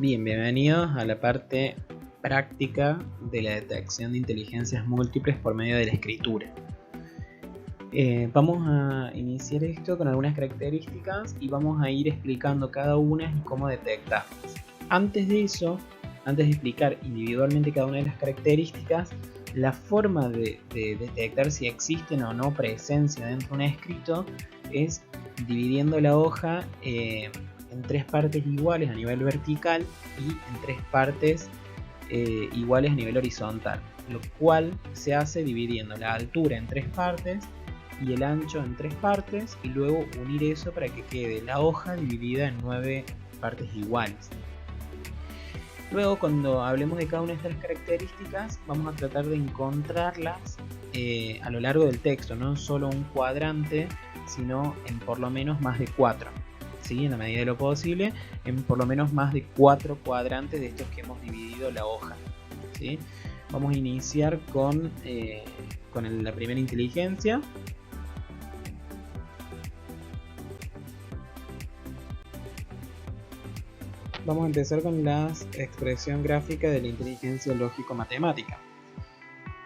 Bien, bienvenidos a la parte práctica de la detección de inteligencias múltiples por medio de la escritura. Vamos a iniciar esto con algunas características y vamos a ir explicando cada una y cómo detectarlas. Antes de eso, antes de explicar individualmente cada una de las características, la forma de detectar si existen o no presencia dentro de un escrito es dividiendo la hoja en tres partes iguales a nivel vertical y en tres partes iguales a nivel horizontal, lo cual se hace dividiendo la altura en tres partes y el ancho en tres partes y luego unir eso para que quede la hoja dividida en 9 partes iguales. Luego, cuando hablemos de cada una de estas características, vamos a tratar de encontrarlas a lo largo del texto, no solo un cuadrante, sino en por lo menos más de 4. ¿Sí? En la medida de lo posible, en por lo menos más de 4 cuadrantes de estos que hemos dividido la hoja. ¿Sí? Vamos a iniciar con la primera inteligencia. Vamos a empezar con la expresión gráfica de la inteligencia lógico-matemática.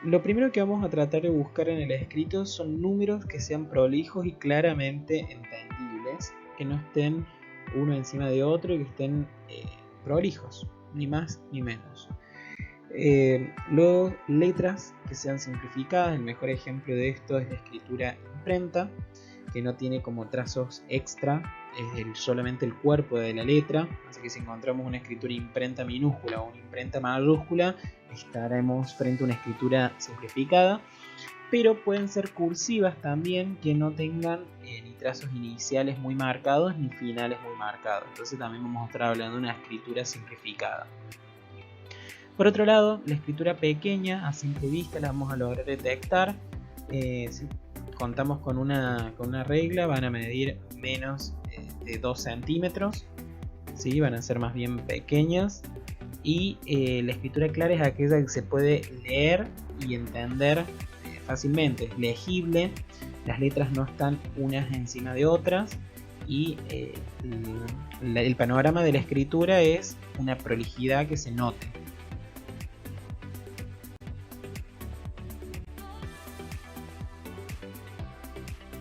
Lo primero que vamos a tratar de buscar en el escrito son números que sean prolijos y claramente entendibles, que no estén uno encima de otro y que estén prolijos, ni más ni menos. Luego, letras que sean simplificadas. El mejor ejemplo de esto es la escritura imprenta, que no tiene como trazos extra, es solamente el cuerpo de la letra. Así que si encontramos una escritura imprenta minúscula o una imprenta mayúscula, estaremos frente a una escritura simplificada. Pero pueden ser cursivas también, que no tengan ni trazos iniciales muy marcados ni finales muy marcados. Entonces también vamos a estar hablando de una escritura simplificada. Por otro lado, la escritura pequeña a simple vista la vamos a lograr detectar. Si contamos con una regla, van a medir menos de 2 centímetros, ¿sí? Van a ser más bien pequeñas. Y la escritura clara es aquella que se puede leer y entender fácilmente, es legible, las letras no están unas encima de otras y el panorama de la escritura es una prolijidad que se note.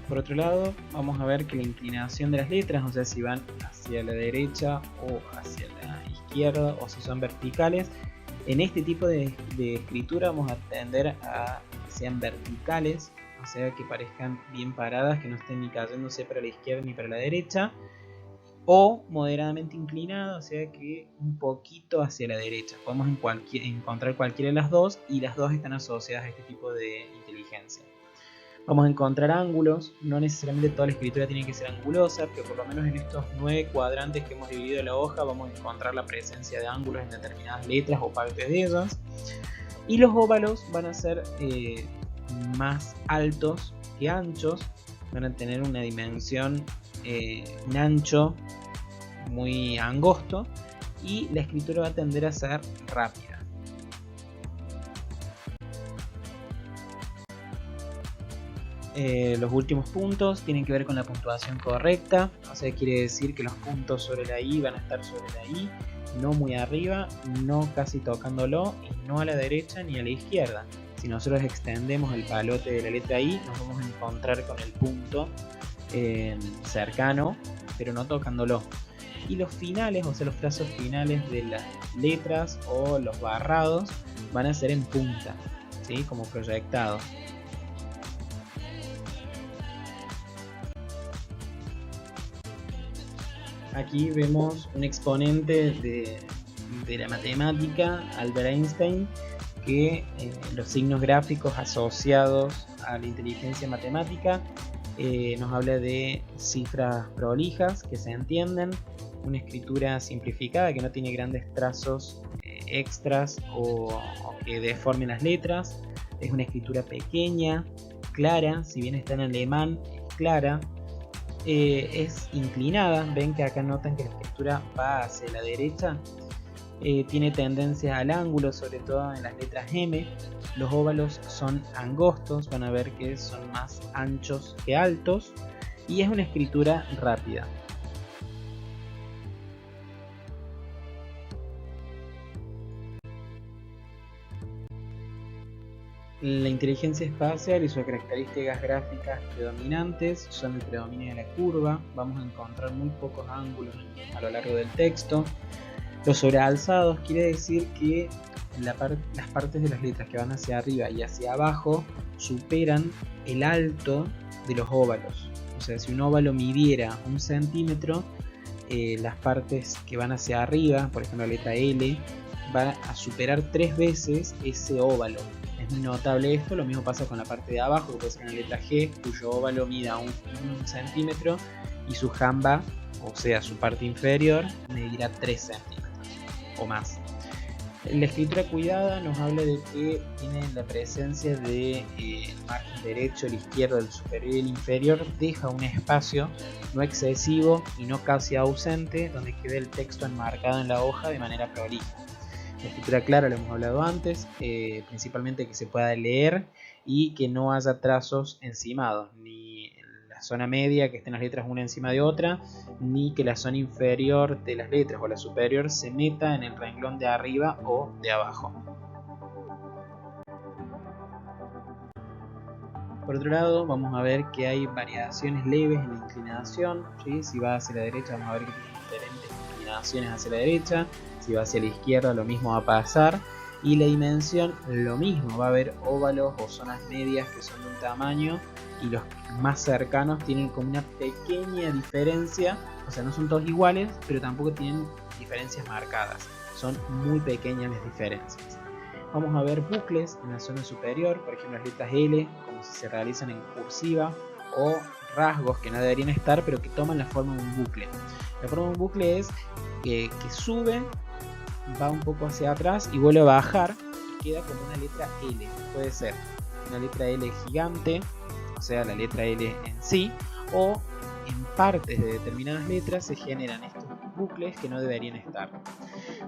Por otro lado, vamos a ver que la inclinación de las letras, o sea, si van hacia la derecha o hacia la izquierda o si son verticales, en este tipo de escritura vamos a tender a que sean verticales, o sea, que parezcan bien paradas, que no estén ni cayéndose para la izquierda ni para la derecha, o moderadamente inclinadas, o sea, que un poquito hacia la derecha. Podemos encontrar cualquiera de las dos y las dos están asociadas a este tipo de inteligencia. Vamos a encontrar ángulos, no necesariamente toda la escritura tiene que ser angulosa, pero por lo menos en estos 9 cuadrantes que hemos dividido la hoja vamos a encontrar la presencia de ángulos en determinadas letras o partes de ellas. Y los óvalos van a ser más altos que anchos, van a tener una dimensión, un ancho muy angosto y la escritura va a tender a ser rápida. Los últimos puntos tienen que ver con la puntuación correcta, o sea, quiere decir que los puntos sobre la I van a estar sobre la I, no muy arriba, no casi tocándolo y no a la derecha ni a la izquierda. Si nosotros extendemos el palote de la letra I, nos vamos a encontrar con el punto cercano, pero no tocándolo. Y los finales, o sea, los trazos finales de las letras o los barrados van a ser en punta, ¿sí? Como proyectados. Aquí vemos un exponente de la matemática, Albert Einstein, que los signos gráficos asociados a la inteligencia matemática nos habla de cifras prolijas que se entienden, una escritura simplificada que no tiene grandes trazos extras o que deformen las letras, es una escritura pequeña, clara, si bien está en alemán, es clara. Es inclinada, ven que acá notan que la escritura va hacia la derecha, tiene tendencia al ángulo, sobre todo en las letras M. Los óvalos son angostos, van a ver que son más anchos que altos y es una escritura rápida. La inteligencia espacial y sus características gráficas predominantes son el predominio de la curva. Vamos a encontrar muy pocos ángulos a lo largo del texto. Los sobrealzados quiere decir que las partes de las letras que van hacia arriba y hacia abajo superan el alto de los óvalos. O sea, si un óvalo midiera 1 centímetro, las partes que van hacia arriba, por ejemplo la letra L, va a superar 3 veces ese óvalo. Es muy notable esto. Lo mismo pasa con la parte de abajo, que puede ser una letra G, cuyo óvalo mida 1 centímetro y su jamba, o sea su parte inferior, medirá 3 centímetros o más. La escritura cuidada nos habla de que tiene la presencia de margen derecho, el izquierdo, el superior y el inferior, deja un espacio no excesivo y no casi ausente, donde quede el texto enmarcado en la hoja de manera prolija. La escritura clara lo hemos hablado antes, principalmente que se pueda leer y que no haya trazos encimados, ni en la zona media que estén las letras una encima de otra, ni que la zona inferior de las letras o la superior se meta en el renglón de arriba o de abajo. Por otro lado, vamos a ver que hay variaciones leves en la inclinación, ¿sí? Si va hacia la derecha vamos a ver que tiene diferentes inclinaciones hacia la derecha, si va hacia la izquierda lo mismo va a pasar, y la dimensión lo mismo, va a haber óvalos o zonas medias que son de un tamaño y los más cercanos tienen como una pequeña diferencia, o sea no son todos iguales, pero tampoco tienen diferencias marcadas, son muy pequeñas las diferencias. Vamos a ver bucles en la zona superior, por ejemplo las letras L, como si se realizan en cursiva, o rasgos que no deberían estar, pero que toman la forma de un bucle. La forma de un bucle es que sube, va un poco hacia atrás y vuelve a bajar y queda como una letra L. Puede ser una letra L gigante, o sea la letra L en sí, o en partes de determinadas letras se generan estos bucles que no deberían estar.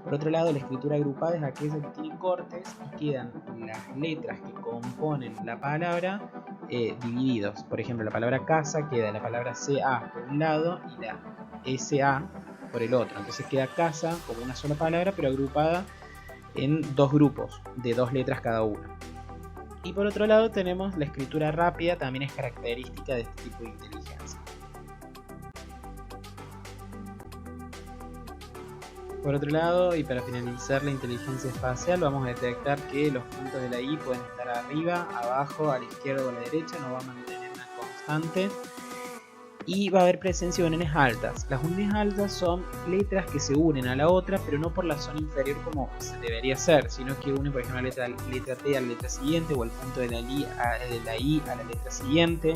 Por otro lado, la escritura agrupada es aquella que tiene cortes y quedan las letras que componen la palabra divididos. Por ejemplo, la palabra casa queda la palabra CA por un lado y la SA por el otro. Entonces queda casa como una sola palabra, pero agrupada en dos grupos de 2 letras cada uno. Y por otro lado tenemos la escritura rápida, también es característica de este tipo de inteligencia. Por otro lado, y para finalizar la inteligencia espacial, vamos a detectar que los puntos de la I pueden estar arriba, abajo, a la izquierda o a la derecha, no va a mantener una constante. Y va a haber presencia de uniones altas. Las uniones altas son letras que se unen a la otra, pero no por la zona inferior como se debería ser, sino que unen, por ejemplo, la letra T a la letra siguiente, o el punto de la I a la letra siguiente.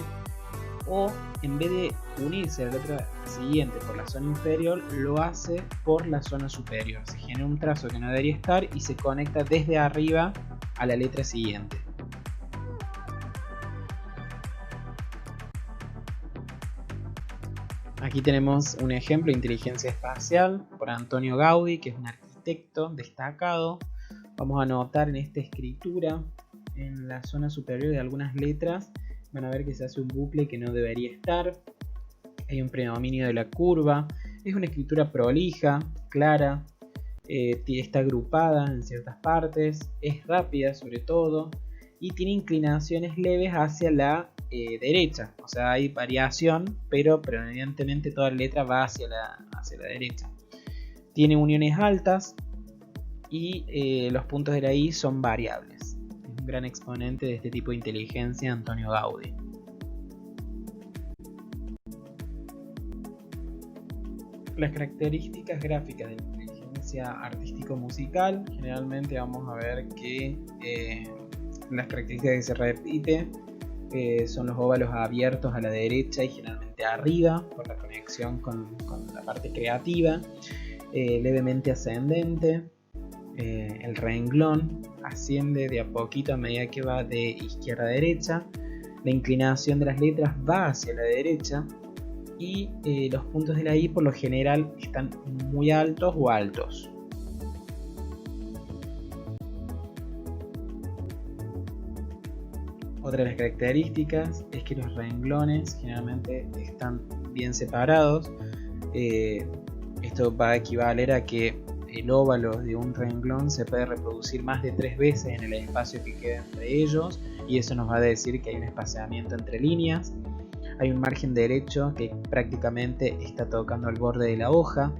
O en vez de unirse a la letra siguiente por la zona inferior, lo hace por la zona superior. Se genera un trazo que no debería estar y se conecta desde arriba a la letra siguiente. Aquí tenemos un ejemplo de inteligencia espacial por Antonio Gaudí, que es un arquitecto destacado. Vamos a notar en esta escritura, en la zona superior de algunas letras, van a ver que se hace un bucle que no debería estar. Hay un predominio de la curva. Es una escritura prolija, clara, está agrupada en ciertas partes, es rápida sobre todo y tiene inclinaciones leves hacia la derecha. O sea, hay variación, pero evidentemente toda la letra va hacia la derecha. Tiene uniones altas y los puntos de la I son variables. Es un gran exponente de este tipo de inteligencia, Antonio Gaudí. Las características gráficas de la inteligencia artístico-musical, generalmente vamos a ver que las características que se repiten son los óvalos abiertos a la derecha y generalmente arriba por la conexión con la parte creativa, levemente ascendente, el renglón asciende de a poquito a medida que va de izquierda a derecha, la inclinación de las letras va hacia la derecha y los puntos de la I por lo general están muy altos o altos. Otra de las características es que los renglones generalmente están bien separados. Esto va a equivaler a que el óvalo de un renglón se puede reproducir más de 3 veces en el espacio que queda entre ellos, y eso nos va a decir que hay un espaciamiento entre líneas. Hay un margen derecho que prácticamente está tocando el borde de la hoja.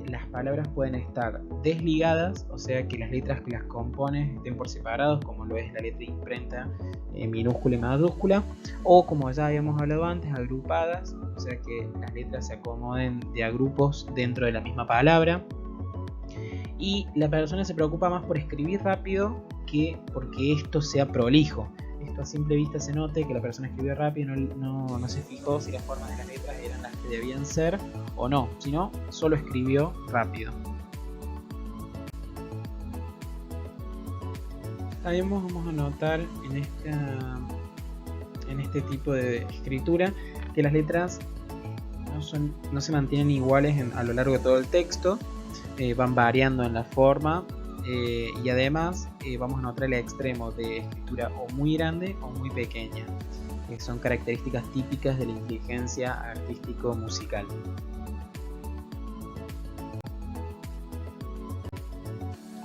Las palabras pueden estar desligadas, o sea que las letras que las componen estén por separados, como lo es la letra imprenta minúscula y mayúscula, o como ya habíamos hablado antes, agrupadas, o sea que las letras se acomoden de a grupos dentro de la misma palabra. Y la persona se preocupa más por escribir rápido que porque esto sea prolijo. Esto a simple vista se note que la persona escribió rápido y no se fijó si las formas de las letras eran las que debían ser o no, sino solo escribió rápido. También vamos a notar en este tipo de escritura que las letras no se mantienen iguales a lo largo de todo el texto, van variando en la forma. Y además vamos a notar el extremo de escritura o muy grande o muy pequeña, que son características típicas de la inteligencia artístico-musical.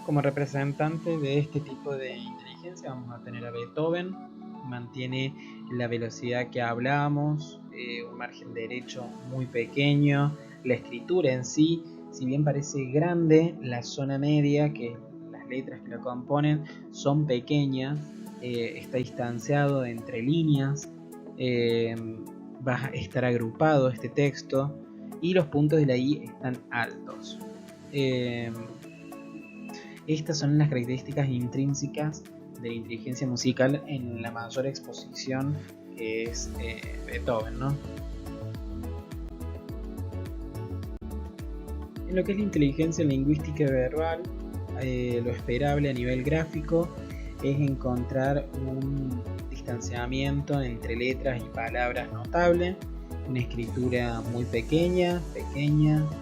Como representante de este tipo de inteligencia vamos a tener a Beethoven. Mantiene la velocidad que hablábamos, un margen derecho muy pequeño, la escritura en sí, si bien parece grande, la zona media, que las letras que lo componen, son pequeñas, está distanciado entre líneas, va a estar agrupado este texto y los puntos de la I están altos. Estas son las características intrínsecas de la inteligencia musical en la mayor exposición que es Beethoven, ¿no? En lo que es la inteligencia lingüística verbal, lo esperable a nivel gráfico es encontrar un distanciamiento entre letras y palabras notable, una escritura muy pequeña,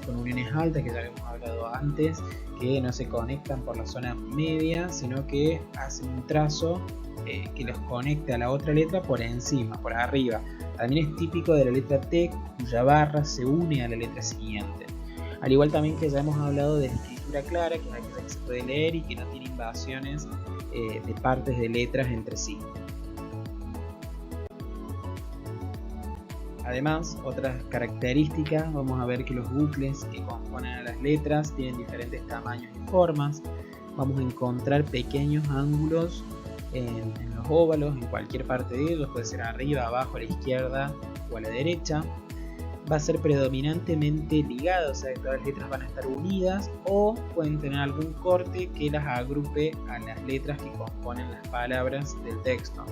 con uniones altas que ya habíamos hablado antes, que no se conectan por la zona media, sino que hacen un trazo que los conecte a la otra letra por encima, por arriba. También es típico de la letra T, cuya barra se une a la letra siguiente. Al igual también que ya hemos hablado de escritura clara, que es aquella que se puede leer y que no tiene invasiones de partes de letras entre sí. Además, otras características, vamos a ver que los bucles que componen a las letras tienen diferentes tamaños y formas. Vamos a encontrar pequeños ángulos en los óvalos, en cualquier parte de ellos, puede ser arriba, abajo, a la izquierda o a la derecha. Va a ser predominantemente ligado, o sea que todas las letras van a estar unidas, o pueden tener algún corte que las agrupe a las letras que componen las palabras del texto.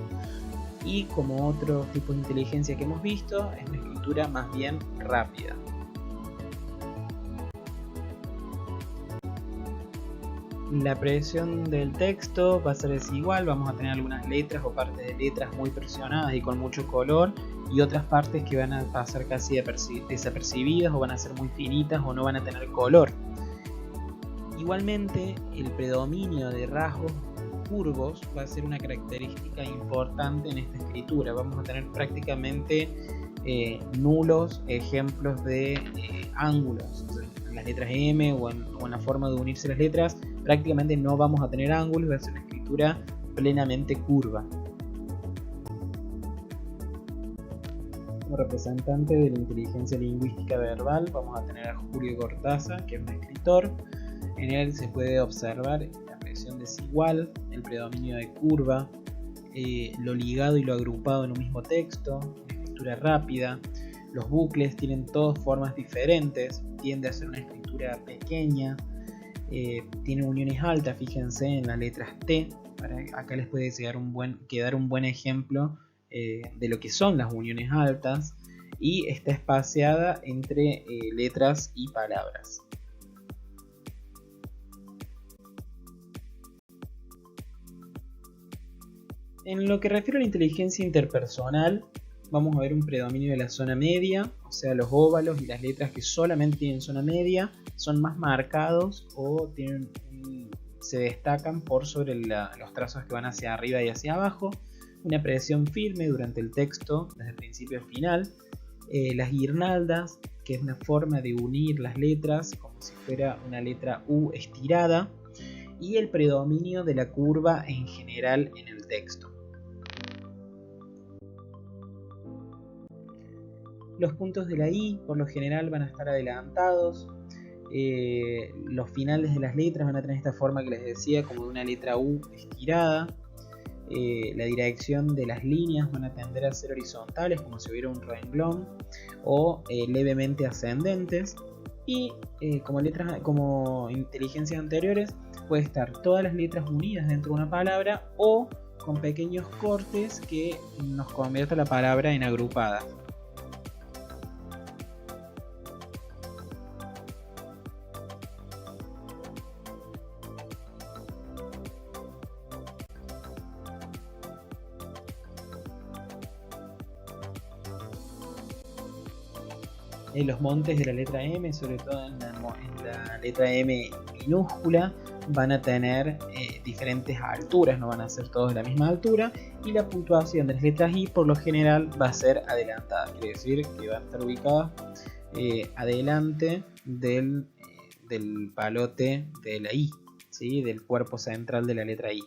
Y como otro tipo de inteligencia que hemos visto, es una escritura más bien rápida. La presión del texto va a ser desigual, vamos a tener algunas letras o partes de letras muy presionadas y con mucho color, y otras partes que van a pasar casi desapercibidas o van a ser muy finitas o no van a tener color. Igualmente, el predominio de rasgos curvos va a ser una característica importante en esta escritura. Vamos a tener prácticamente nulos ejemplos de ángulos. O sea, en las letras M o en la forma de unirse las letras prácticamente no vamos a tener ángulos, va a ser una escritura plenamente curva. Como representante de la inteligencia lingüística verbal vamos a tener a Julio Cortázar, que es un escritor. En él se puede observar la presión desigual, el predominio de curva, lo ligado y lo agrupado en un mismo texto, una escritura rápida. Los bucles tienen todas formas diferentes, tiende a ser una escritura pequeña, tiene uniones altas, fíjense en las letras T. Acá les puede quedar un buen ejemplo de lo que son las uniones altas, y está espaciada entre letras y palabras. En lo que refiere a la inteligencia interpersonal, vamos a ver un predominio de la zona media, o sea, los óvalos y las letras que solamente tienen zona media son más marcados o se destacan por sobre los trazos que van hacia arriba y hacia abajo. Una presión firme durante el texto, desde el principio al final. Las guirnaldas, que es una forma de unir las letras como si fuera una letra U estirada. Y el predominio de la curva en general en el texto. Los puntos de la I por lo general van a estar adelantados. Los finales de las letras van a tener esta forma que les decía, como de una letra U estirada. La dirección de las líneas van a tender a ser horizontales, como si hubiera un renglón, o levemente ascendentes. Y como inteligencias anteriores, puede estar todas las letras unidas dentro de una palabra o con pequeños cortes que nos convierta la palabra en agrupada. Los montes de la letra M, sobre todo en la letra M minúscula, van a tener diferentes alturas, no van a ser todos de la misma altura, y la puntuación de las letras I por lo general va a ser adelantada, quiere decir que van a estar ubicadas adelante del palote de la I, ¿sí? Del cuerpo central de la letra I.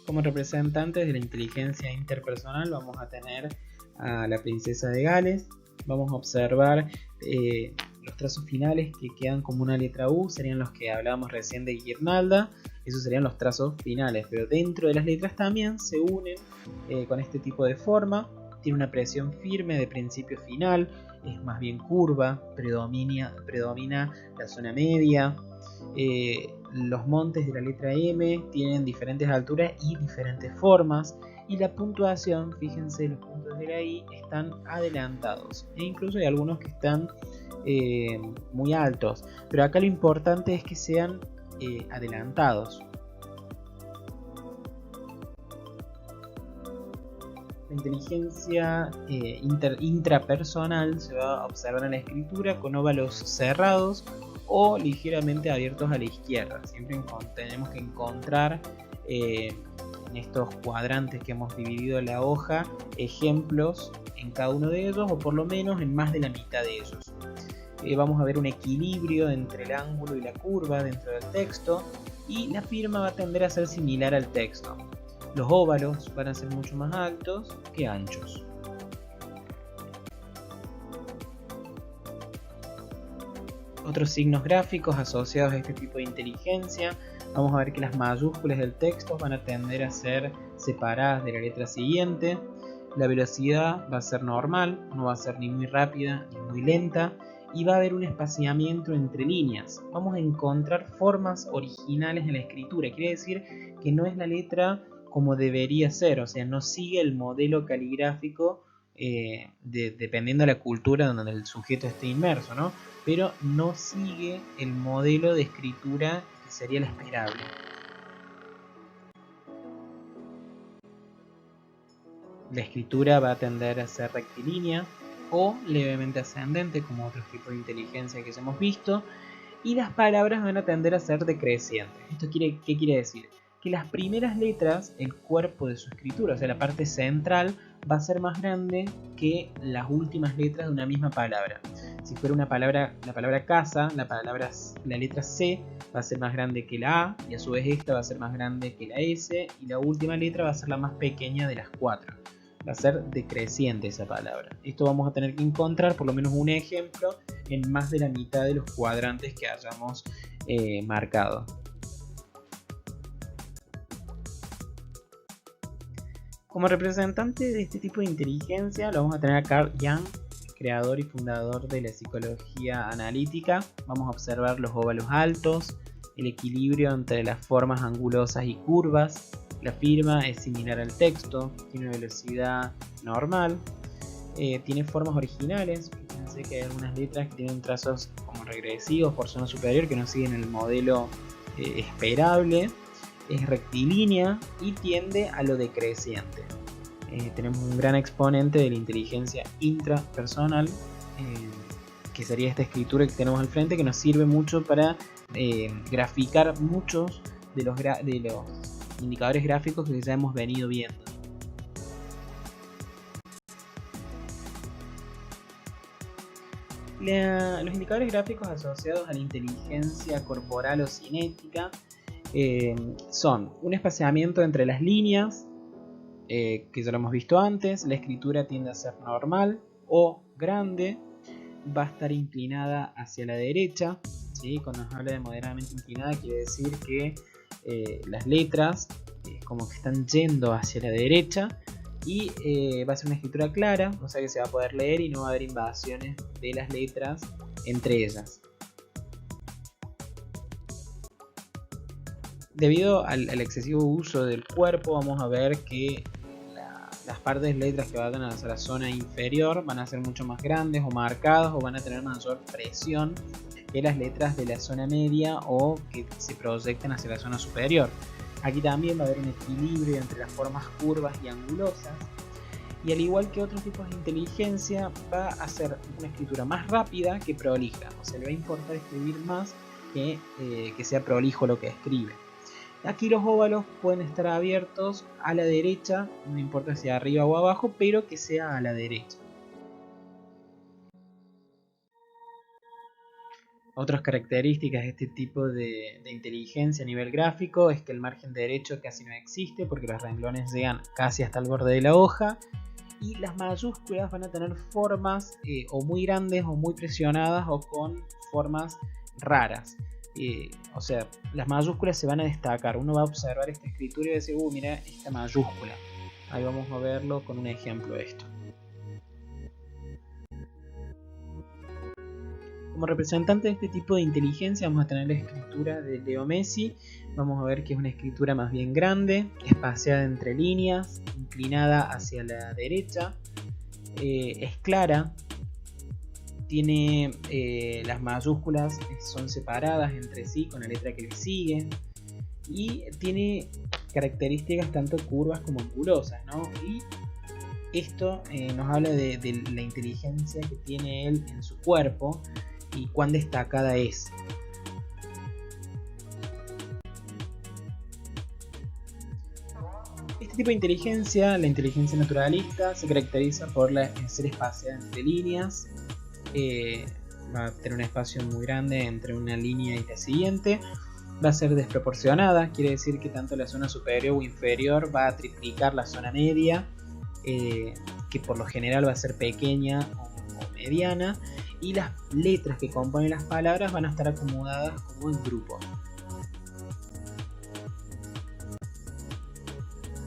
Como representantes de la inteligencia interpersonal vamos a tener a la princesa de Gales. Vamos a observar los trazos finales que quedan como una letra U, serían los que hablábamos recién de guirnalda. Esos serían los trazos finales, pero dentro de las letras también se unen con este tipo de forma. Tiene una presión firme de principio a final, es más bien curva, predomina la zona media. Los montes de la letra M tienen diferentes alturas y diferentes formas, y la puntuación, fíjense, los puntos de la I están adelantados e incluso hay algunos que están muy altos, pero acá lo importante es que sean adelantados. La inteligencia intrapersonal se va a observar en la escritura con óvalos cerrados o ligeramente abiertos a la izquierda. Siempre tenemos que encontrar en estos cuadrantes que hemos dividido la hoja ejemplos en cada uno de ellos, o por lo menos en más de la mitad de ellos. Vamos a ver un equilibrio entre el ángulo y la curva dentro del texto, y la firma va a tender a ser similar al texto. Los óvalos van a ser mucho más altos que anchos. Otros signos gráficos asociados a este tipo de inteligencia, vamos a ver que las mayúsculas del texto van a tender a ser separadas de la letra siguiente. La velocidad va a ser normal, no va a ser ni muy rápida ni muy lenta, y va a haber un espaciamiento entre líneas. Vamos a encontrar formas originales en la escritura, quiere decir que no es la letra como debería ser, o sea, no sigue el modelo caligráfico dependiendo de la cultura donde el sujeto esté inmerso, ¿no? Pero no sigue el modelo de escritura que sería el esperable. La escritura va a tender a ser rectilínea o levemente ascendente, como otros tipos de inteligencia que hemos visto, y las palabras van a tender a ser decrecientes. ¿Esto qué quiere decir? Que las primeras letras, el cuerpo de su escritura, o sea, la parte central, va a ser más grande que las últimas letras de una misma palabra. Si fuera una palabra, la palabra casa, la letra C va a ser más grande que la A, y a su vez esta va a ser más grande que la S, y la última letra va a ser la más pequeña de las cuatro. Va a ser decreciente esa palabra. Esto vamos a tener que encontrar por lo menos un ejemplo en más de la mitad de los cuadrantes que hayamos marcado. Como representante de este tipo de inteligencia lo vamos a tener a Carl Jung, creador y fundador de la psicología analítica. Vamos a observar los óvalos altos, el equilibrio entre las formas angulosas y curvas. La firma es similar al texto, tiene una velocidad normal, tiene formas originales. Fíjense que hay algunas letras que tienen trazos como regresivos por zona superior que no siguen el modelo esperable. Es rectilínea y tiende a lo decreciente. Tenemos un gran exponente de la inteligencia intrapersonal, que sería esta escritura que tenemos al frente, que nos sirve mucho para graficar muchos de los indicadores gráficos que ya hemos venido viendo. Los indicadores gráficos asociados a la inteligencia corporal o cinética son un espaciamiento entre las líneas, que ya lo hemos visto antes. La escritura tiende a ser normal o grande, va a estar inclinada hacia la derecha, ¿sí? Cuando nos habla de moderadamente inclinada quiere decir que las letras como que están yendo hacia la derecha, y va a ser una escritura clara, o sea que se va a poder leer y no va a haber invasiones de las letras entre ellas. Debido al excesivo uso del cuerpo, vamos a ver que las partes de letras que vayan hacia la zona inferior van a ser mucho más grandes o marcadas, o van a tener mayor presión que las letras de la zona media o que se proyectan hacia la zona superior. Aquí también va a haber un equilibrio entre las formas curvas y angulosas, y al igual que otros tipos de inteligencia, va a ser una escritura más rápida que prolija, o sea, le va a importar escribir más que sea prolijo lo que escribe. Aquí los óvalos pueden estar abiertos a la derecha, no importa si arriba o abajo, pero que sea a la derecha. Otras características de este tipo de inteligencia a nivel gráfico es que el margen derecho casi no existe porque los renglones llegan casi hasta el borde de la hoja, y las mayúsculas van a tener formas o muy grandes o muy presionadas o con formas raras. O sea, las mayúsculas se van a destacar. Uno va a observar esta escritura y va a decir, mira esta mayúscula. Ahí vamos a verlo con un ejemplo de esto. Como representante de este tipo de inteligencia vamos a tener la escritura de Leo Messi. Vamos a ver que es una escritura más bien grande, espaciada entre líneas, inclinada hacia la derecha, es clara, tiene las mayúsculas son separadas entre sí con la letra que le sigue, y tiene características tanto curvas como angulosas, ¿no? Y esto nos habla de la inteligencia que tiene él en su cuerpo y cuán destacada es. Este tipo de inteligencia, la inteligencia naturalista, se caracteriza por ser espaciada entre líneas, va a tener un espacio muy grande entre una línea y la siguiente, va a ser desproporcionada, quiere decir que tanto la zona superior o inferior va a triplicar la zona media, que por lo general va a ser pequeña o mediana, y las letras que componen las palabras van a estar acomodadas como en grupos.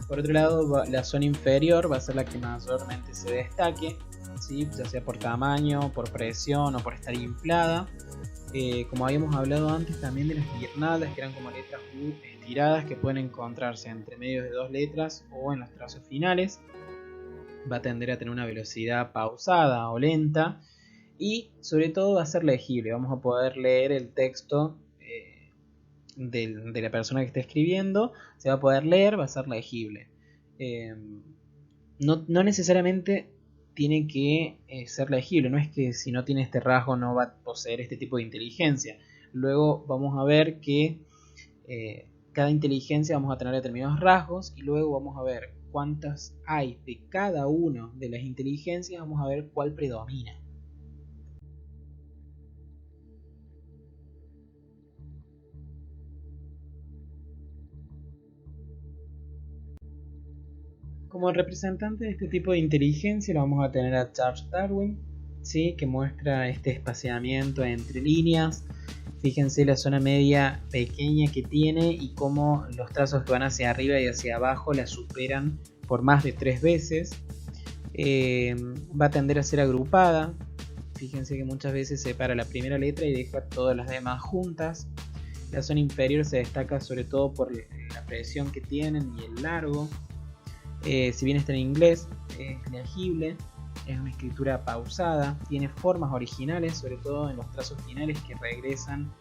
Por otro lado, la zona inferior va a ser la que mayormente se destaque, ¿sí? Ya sea por tamaño, por presión o por estar inflada. Como habíamos hablado antes también de las guirnaldas, que eran como letras estiradas que pueden encontrarse entre medio de dos letras o en los trazos finales. Va a tender a tener una velocidad pausada o lenta, y sobre todo va a ser legible. Vamos a poder leer el texto de la persona que está escribiendo, se va a poder leer, va a ser legible. No necesariamente tiene que ser legible, no es que si no tiene este rasgo no va a poseer este tipo de inteligencia. Luego vamos a ver que cada inteligencia vamos a tener determinados rasgos, y luego vamos a ver cuántas hay de cada una de las inteligencias, vamos a ver cuál predomina. Como representante de este tipo de inteligencia lo vamos a tener a Charles Darwin, ¿sí? Que muestra este espaciamiento entre líneas. Fíjense la zona media pequeña que tiene y cómo los trazos que van hacia arriba y hacia abajo la superan por más de 3 veces. Va a tender a ser agrupada. Fíjense que muchas veces separa la primera letra y deja todas las demás juntas. La zona inferior se destaca sobre todo por la presión que tienen y el largo. Si bien está en inglés, es legible, es una escritura pausada, tiene formas originales, sobre todo en los trazos finales que regresan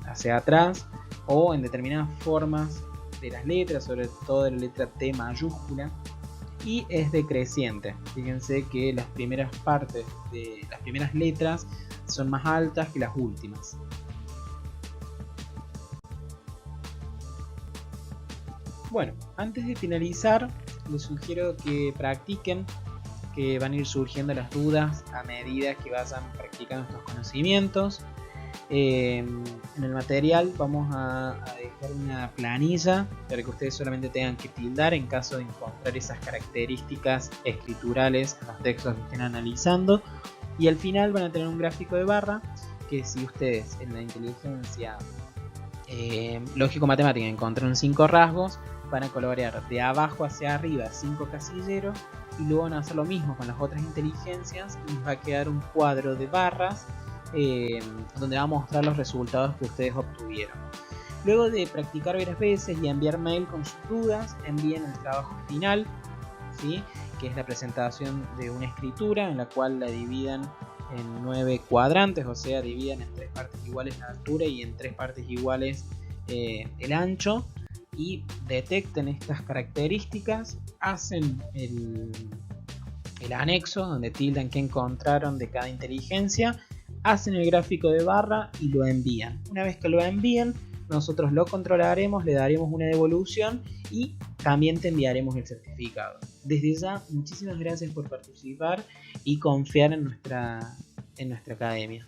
hacia atrás, o en determinadas formas de las letras, sobre todo de la letra T mayúscula, y es decreciente. Fíjense que las primeras partes de las primeras letras son más altas que las últimas. Bueno, antes de finalizar, les sugiero que practiquen, que van a ir surgiendo las dudas a medida que vayan practicando estos conocimientos. En el material vamos a dejar una planilla para que ustedes solamente tengan que tildar en caso de encontrar esas características escriturales en los textos que estén analizando, y al final van a tener un gráfico de barra que si ustedes en la inteligencia lógico-matemática encontraron 5 rasgos, van a colorear de abajo hacia arriba 5 casilleros y luego van a hacer lo mismo con las otras inteligencias y les va a quedar un cuadro de barras donde va a mostrar los resultados que ustedes obtuvieron. Luego de practicar varias veces y enviar mail con sus dudas, envíen el trabajo final, ¿sí? Que es la presentación de una escritura en la cual la dividan en 9 cuadrantes, o sea, dividan en 3 partes iguales la altura y en 3 partes iguales el ancho, y detecten estas características, hacen el anexo donde tildan que encontraron de cada inteligencia, hacen el gráfico de barra y lo envían. Una vez que lo envíen, nosotros lo controlaremos, le daremos una devolución y también te enviaremos el certificado. Desde ya, muchísimas gracias por participar y confiar en nuestra academia.